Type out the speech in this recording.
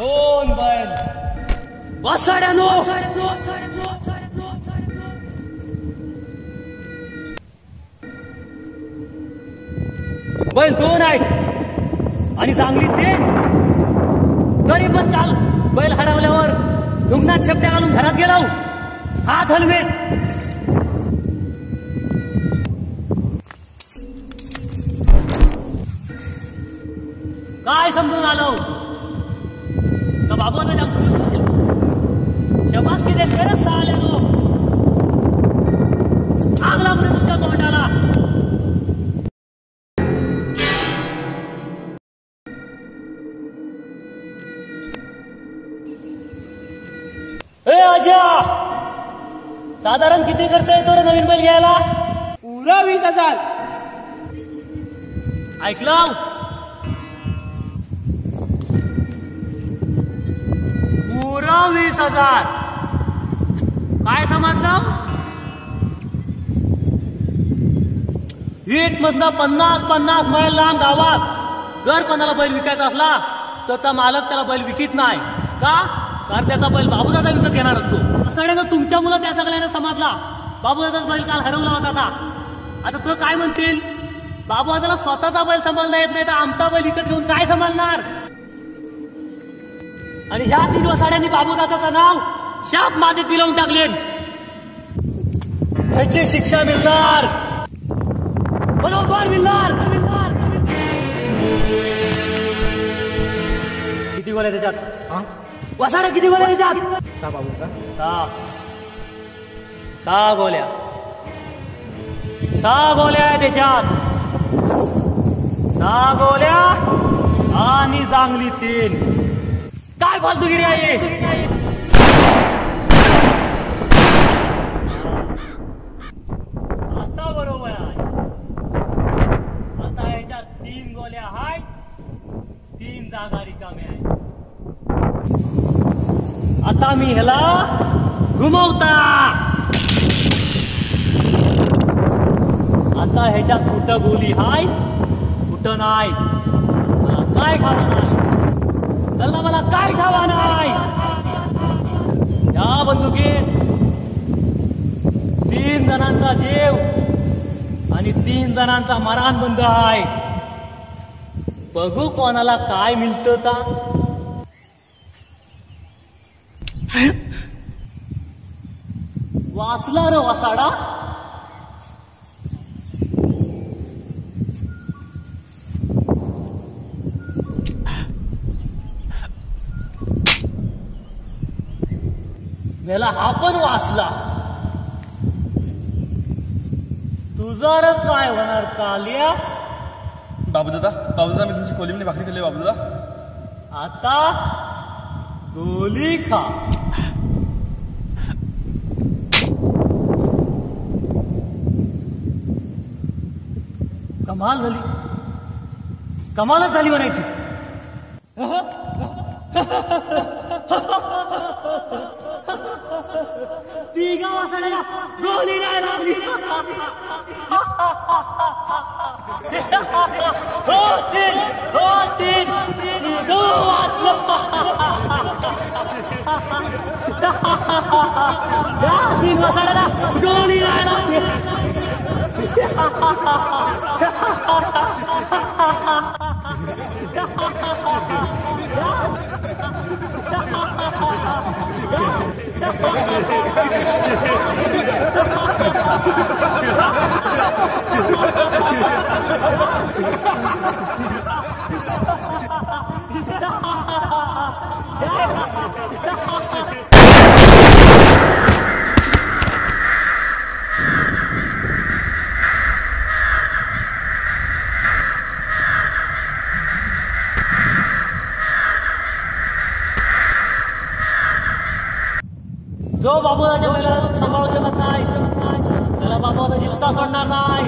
दोन बैल वासाड्यानो बैल दोन आहेत आणि चांगली तीन. तरी पण काल बैल हरवल्यावर दुग्नात शेपट्या घालून घरात गेला हात हलवेत. काय समजून आलो का बाबू आता जाम खुश झाले. शबास किती खरंच आलेलो आग लागू तुमच्या तोंडाला. ए आजा साधारण किती खर्च येतो रे नवीन बैल घ्यायला? पुरा 20,000. ऐकलं पुरा 20,000. काय समजलं? एक मधनं 50 मैल लांब गावात जर कोणाला बैल विकायचा असला तर त्या मालक त्याला बैल विकित नाही का? कारण त्याचा बैल बाबूदादा विकत घेणार असतो. सगळ्यांना तुमच्या मुलं त्या सगळ्यांना समजला बाबूदादाच बैल काल हरवला होता. आता तो काय म्हणतील बाबूदादाला स्वतःचा बैल सांभाळता येत नाही तर आमचा बैल विकत घेऊन काय सांभाळणार? आणि ह्या 3 वसाड्यांनी बाबूदादाचं नाव शाप मातीत मिळवून टाकले. ह्याची शिक्षा मिळणार बरोबर मिळणार. किती गोळ्या त्याच्यात? वसाड्या किती गोळ्या त्याच्यात? 6 बाबूदा. 6 गोळ्या. 6 गोळ्या आहे त्याच्यात. 6 गोळ्या आणि चांगली 3. काय फालतूगिरी आहे? आता बरोबर आहे. आता याच्यात 3 गोळ्या आहेत. 3 जागा रिकाम्या आहेत. आता मी ह्याला घुमवता. आता ह्याच्यात कुठं गोली हाय कुठं नाही. मला काय खावा नाही. त्याला मला काय खावा नाही. या बंदुकीत 3 जणांचा जीव आणि 3 जणांचा मरण बंद आहे. बघू कोणाला काय मिळतं ता. वाचला रे वसाडा. मेला हा पण वाचला. तुझा रे काय होणार कालिया? बाबूदादा मी तुमची कोलिमने भाकरी केली बाबूदादा. आता गोली खा. कमाल झाली. कमालच झाली म्हणायची. तिघा वासड्याला गोली नाही लागली. तीन वाचलो. 3 वासड्याला गोली नाही लागली. जो बाबूराच्या बैलाला सांभाळू शकत नाही त्याला बाबूराचा जित्ता सोडणार नाही.